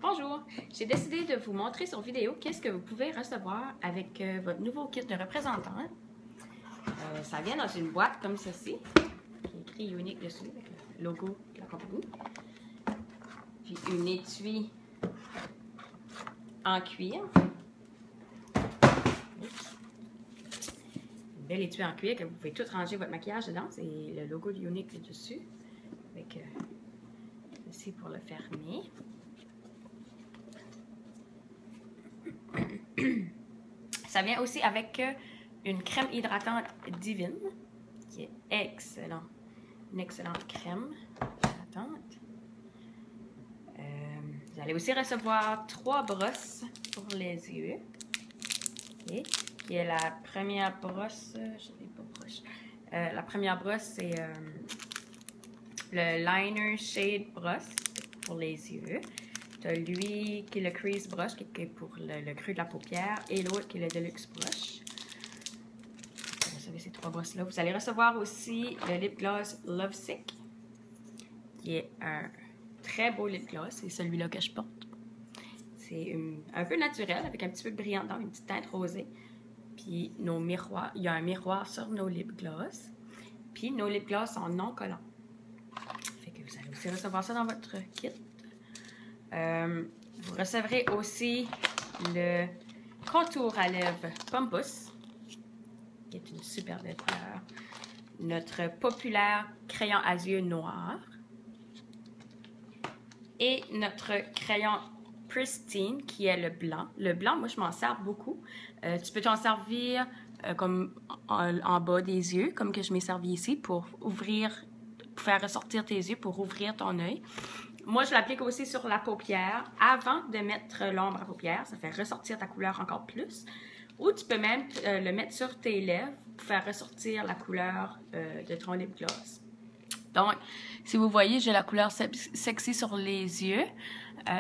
Bonjour, j'ai décidé de vous montrer sur vidéo qu'est-ce que vous pouvez recevoir avec votre nouveau kit de représentant. Ça vient dans une boîte comme ceci, qui est écrit Unique dessus, avec le logo de la compagnie. Puis une étui en cuir. Une belle étui en cuir que vous pouvez tout ranger votre maquillage dedans. C'est le logo de Unique dessus, avec ceci pour le fermer. Ça vient aussi avec une crème hydratante divine, qui est excellent. Une excellente crème hydratante. Vous allez aussi recevoir 3 brosses pour les yeux. Okay. Qui est la première brosse, je n'ai pas brosse. La première brosse, c'est le Liner Shade Brush pour les yeux. Tu as lui qui est le Crease Brush, qui est pour le creux de la paupière, et l'autre qui est le Deluxe Brush. Vous recevez ces 3 brosses-là. Vous allez recevoir aussi le Lip Gloss Lovesick, qui est un très beau lip gloss. C'est celui-là que je porte. C'est un peu naturel, avec un petit peu de brillant dans une petite teinte rosée. Puis nos miroirs, il y a un miroir sur nos lip gloss. Puis nos lip gloss sont non collants. Fait que vous allez aussi recevoir ça dans votre kit. Vous recevrez aussi le contour à lèvres Pompous, qui est une super belle couleur. Notre populaire crayon à yeux noir. Et notre crayon Pristine, qui est le blanc. Le blanc, moi, je m'en sers beaucoup. Tu peux t'en servir comme en bas des yeux, comme que je m'ai servi ici, pour ouvrir, pour faire ressortir tes yeux, pour ouvrir ton œil. Moi, je l'applique aussi sur la paupière avant de mettre l'ombre à paupière. Ça fait ressortir ta couleur encore plus. Ou tu peux même le mettre sur tes lèvres pour faire ressortir la couleur de ton lip gloss. Donc, si vous voyez, j'ai la couleur sexy sur les yeux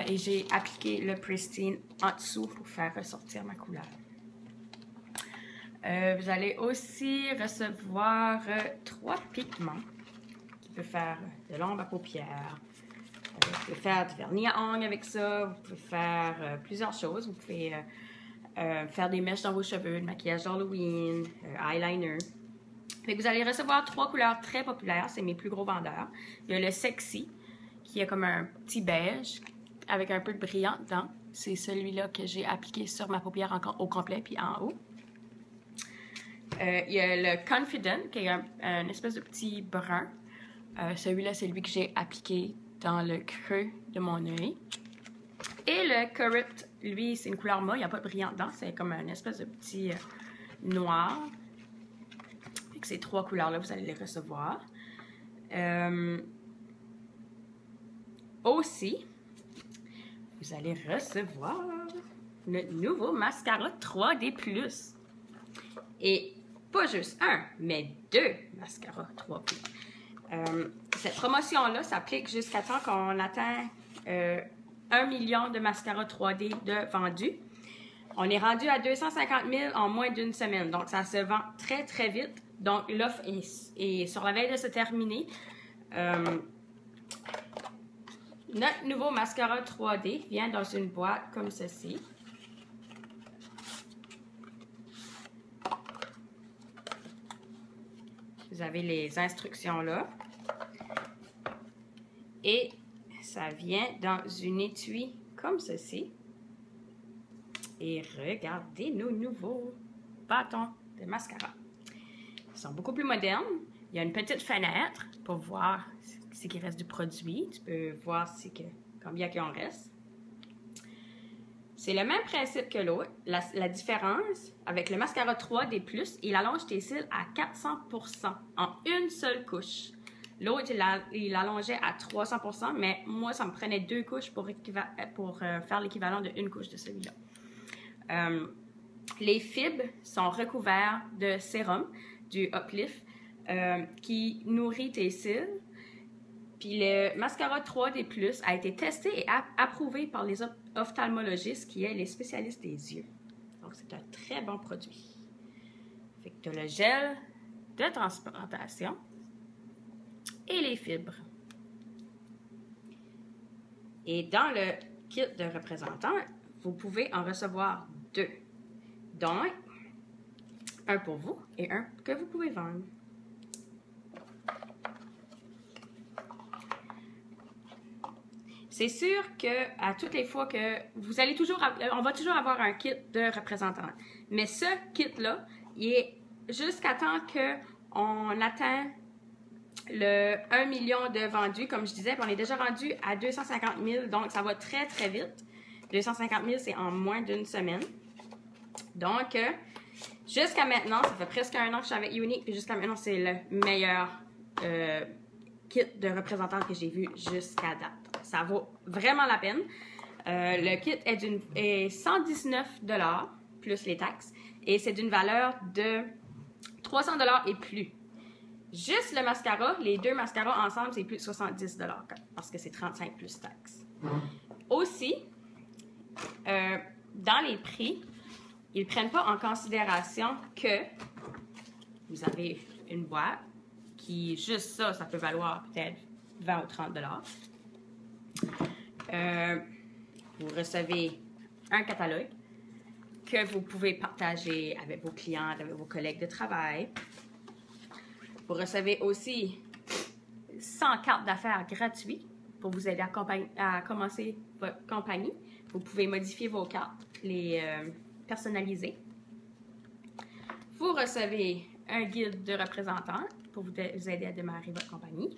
et j'ai appliqué le Pristine en dessous pour faire ressortir ma couleur. Vous allez aussi recevoir 3 pigments qui peuvent faire de l'ombre à paupières. Vous pouvez faire du vernis à ongles avec ça. Vous pouvez faire plusieurs choses. Vous pouvez faire des mèches dans vos cheveux, le maquillage d'Halloween, eyeliner. Vous allez recevoir 3 couleurs très populaires. C'est mes plus gros vendeurs. Il y a le Sexy, qui est comme un petit beige avec un peu de brillant dedans. C'est celui-là que j'ai appliqué sur ma paupière au complet puis en haut. Il y a le Confident, qui est un espèce de petit brun. Celui-là, c'est lui que j'ai appliqué dans le creux de mon œil. Et le Corrupt, lui, c'est une couleur mat, il n'y a pas de brillant dedans, c'est comme un espèce de petit noir. Avec ces 3 couleurs-là, vous allez les recevoir. Aussi, vous allez recevoir notre nouveau mascara 3D+. Et pas juste un, mais 2 mascaras 3D+. Cette promotion-là s'applique jusqu'à temps qu'on atteint 1 million de mascaras 3D de vendus. On est rendu à 250 000 en moins d'une semaine. Donc, ça se vend très, très vite. Donc, l'offre est sur la veille de se terminer. Notre nouveau mascara 3D vient dans une boîte comme ceci. Vous avez les instructions là. Et ça vient dans une étui comme ceci. Et regardez nos nouveaux bâtons de mascara. Ils sont beaucoup plus modernes. Il y a une petite fenêtre pour voir ce qui reste du produit. Tu peux voir combien il en reste. C'est le même principe que l'autre. La différence, avec le mascara 3D+, il allonge tes cils à 400% en une seule couche. L'autre, il allongeait à 300%, mais moi, ça me prenait 2 couches pour faire l'équivalent de 1 couche de celui-là. Les fibres sont recouvertes de sérum, du Uplift, qui nourrit tes cils. Puis le mascara 3D+, a été testé et approuvé par les ophtalmologistes, qui est les spécialistes des yeux. Donc, c'est un très bon produit. Fait que tu as le gel de transplantation et les fibres. Et dans le kit de représentants, vous pouvez en recevoir 2. Donc, un pour vous et un que vous pouvez vendre. C'est sûr que à toutes les fois que vous allez toujours, on va toujours avoir un kit de représentants. Mais ce kit-là, il est jusqu'à temps qu'on atteint le 1 million de vendus. Comme je disais, on est déjà rendu à 250 000, donc ça va très très vite. 250 000, c'est en moins d'une semaine. Donc, jusqu'à maintenant, ça fait presque 1 an que je suis avec Unique, puis jusqu'à maintenant, c'est le meilleur kit de représentants que j'ai vu jusqu'à date. Ça vaut vraiment la peine. Le kit est 119 $ plus les taxes et c'est d'une valeur de 300 $ et plus. Juste le mascara, les 2 mascaras ensemble, c'est plus de 70 $ parce que c'est 35 plus taxes. Aussi, dans les prix, ils ne prennent pas en considération que vous avez une boîte qui, juste ça, ça peut valoir peut-être 20 ou 30 $. Vous recevez un catalogue que vous pouvez partager avec vos clients, avec vos collègues de travail. Vous recevez aussi 100 cartes d'affaires gratuites pour vous aider à commencer votre compagnie. Vous pouvez modifier vos cartes, les personnaliser. Vous recevez un guide de représentants pour vous aider à démarrer votre compagnie.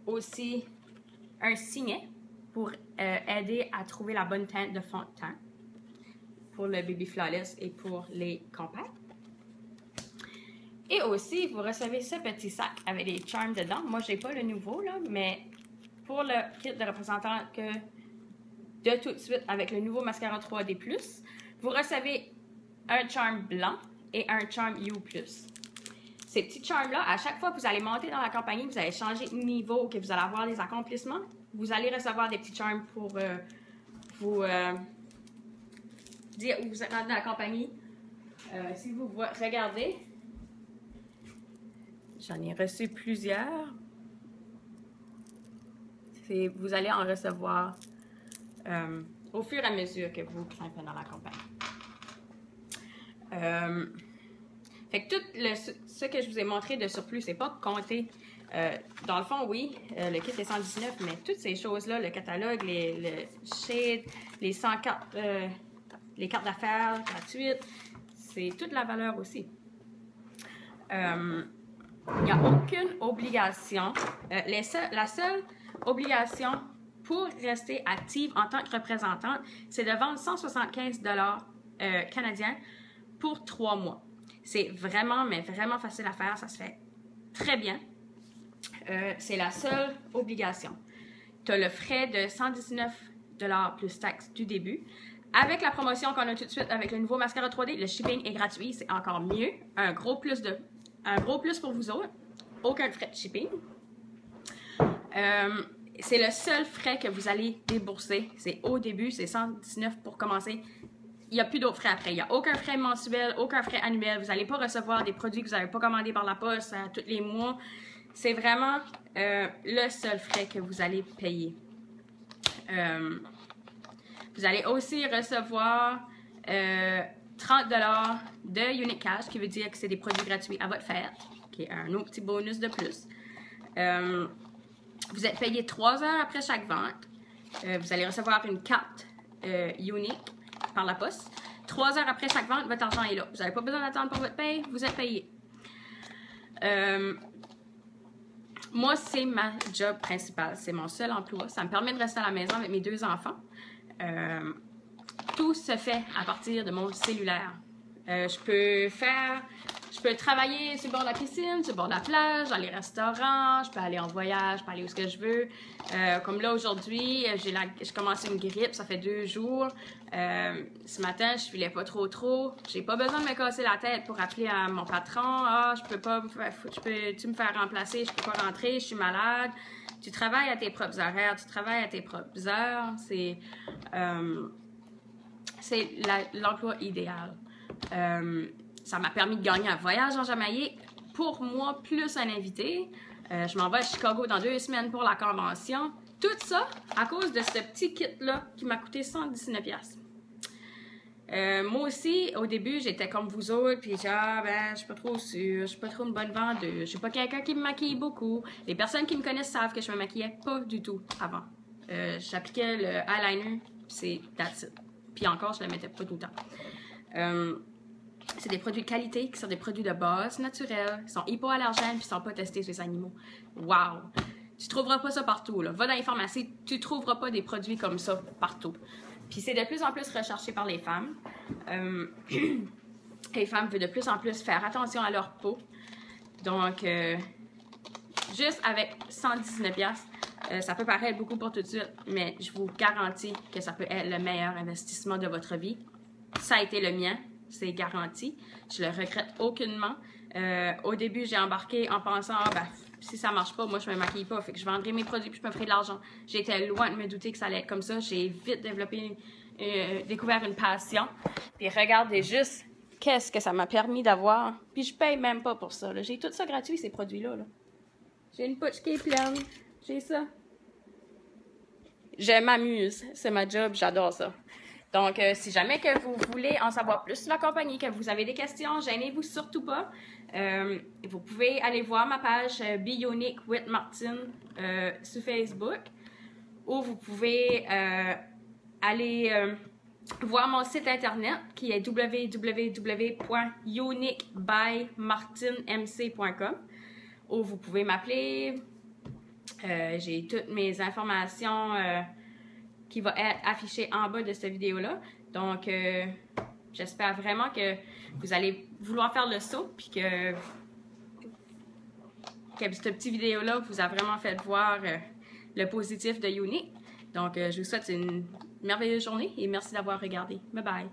Aussi, un signet pour aider à trouver la bonne teinte de fond de teint pour le Baby Flawless et pour les compacts. Et aussi, vous recevez ce petit sac avec des charms dedans. Moi, je n'ai pas le nouveau, là, mais pour le kit de représentant que de tout de suite avec le nouveau mascara 3D+, vous recevez un charm blanc et un charm U+. Ces petits charms-là, à chaque fois que vous allez monter dans la compagnie, vous allez changer de niveau, que vous allez avoir des accomplissements, vous allez recevoir des petits charms pour vous dire où vous êtes rendu dans la compagnie. Si vous regardez, j'en ai reçu plusieurs. Vous allez en recevoir au fur et à mesure que vous grimpez dans la compagnie. Fait que tout ce que je vous ai montré de surplus, c'est pas compté. Dans le fond, oui, le kit est 119, mais toutes ces choses-là, le catalogue, le shade, les 100 cartes, les cartes d'affaires gratuites, c'est toute la valeur aussi. Il n'y a aucune obligation. La seule obligation pour rester active en tant que représentante, c'est de vendre 175 $ canadiens pour 3 mois. C'est vraiment, mais vraiment facile à faire. Ça se fait très bien. C'est la seule obligation. Tu as le frais de 119 $ plus taxes du début. Avec la promotion qu'on a tout de suite avec le nouveau mascara 3D, le shipping est gratuit. C'est encore mieux. Un gros plus pour vous autres. Aucun frais de shipping. C'est le seul frais que vous allez débourser. C'est au début, c'est 119 pour commencer. Il n'y a plus d'autres frais après. Il n'y a aucun frais mensuel, aucun frais annuel. Vous n'allez pas recevoir des produits que vous n'avez pas commandés par la poste tous les mois. C'est vraiment le seul frais que vous allez payer. Vous allez aussi recevoir 30 $ de Unique Cash, qui veut dire que c'est des produits gratuits à votre fête, qui est un autre petit bonus de plus. Vous êtes payé 3 heures après chaque vente. Vous allez recevoir une carte unique par la poste. 3 heures après chaque vente, votre argent est là. Vous n'avez pas besoin d'attendre pour votre paye, vous êtes payé. Moi, c'est ma job principale. C'est mon seul emploi. Ça me permet de rester à la maison avec mes 2 enfants. Tout se fait à partir de mon cellulaire. Je peux travailler sur le bord de la piscine, sur le bord de la plage, dans les restaurants, je peux aller en voyage, je peux aller où ce que je veux. Comme là, aujourd'hui, j'ai commencé une grippe, ça fait 2 jours. Ce matin, je filais pas trop. J'ai pas besoin de me casser la tête pour appeler à mon patron. Ah, peux-tu me faire remplacer? Je peux pas rentrer, je suis malade. Tu travailles à tes propres horaires, tu travailles à tes propres heures. C'est l'emploi idéal. Ça m'a permis de gagner un voyage en Jamaïque pour moi, plus un invité. Je m'en vais à Chicago dans 2 semaines pour la convention. Tout ça à cause de ce petit kit-là qui m'a coûté 119$. Moi aussi, au début, j'étais comme vous autres, puis genre, ben, je suis pas trop sûre, je suis pas trop une bonne vendeuse, je suis pas quelqu'un qui me maquille beaucoup. Les personnes qui me connaissent savent que je me maquillais pas du tout avant. J'appliquais le eyeliner, c'est that's it. Puis encore, je le mettais pas tout le temps. C'est des produits de qualité qui sont des produits de base naturels, qui sont hypoallergènes puis qui sont pas testés sur les animaux. Wow! Tu trouveras pas ça partout, là. Va dans les pharmacies, tu trouveras pas des produits comme ça partout. Puis c'est de plus en plus recherché par les femmes. Les femmes veulent de plus en plus faire attention à leur peau. Donc, juste avec 119$, ça peut paraître beaucoup pour tout de suite, mais je vous garantis que ça peut être le meilleur investissement de votre vie. Ça a été le mien. C'est garanti. Je le regrette aucunement. Au début, j'ai embarqué en pensant, ah, ben, si ça marche pas, moi, je me maquille pas. Fait que je vendrai mes produits puis je me ferai de l'argent. J'étais loin de me douter que ça allait être comme ça. J'ai vite découvert une passion. Puis regardez juste qu'est-ce que ça m'a permis d'avoir. Puis je paye même pas pour ça. J'ai tout ça gratuit, ces produits-là. Là. J'ai une pouche qui est pleine. J'ai ça. Je m'amuse. C'est ma job. J'adore ça. Donc, si jamais que vous voulez en savoir plus sur la compagnie, que vous avez des questions, gênez-vous surtout pas. Vous pouvez aller voir ma page Be Unique with Martine sur Facebook. Ou vous pouvez aller voir mon site internet qui est www.uniquebymartinemc.com. Ou vous pouvez m'appeler. J'ai toutes mes informations qui va être affiché en bas de cette vidéo-là. Donc, j'espère vraiment que vous allez vouloir faire le saut, puis que cette petite vidéo-là vous a vraiment fait voir le positif de Unique. Donc, je vous souhaite une merveilleuse journée et merci d'avoir regardé. Bye bye!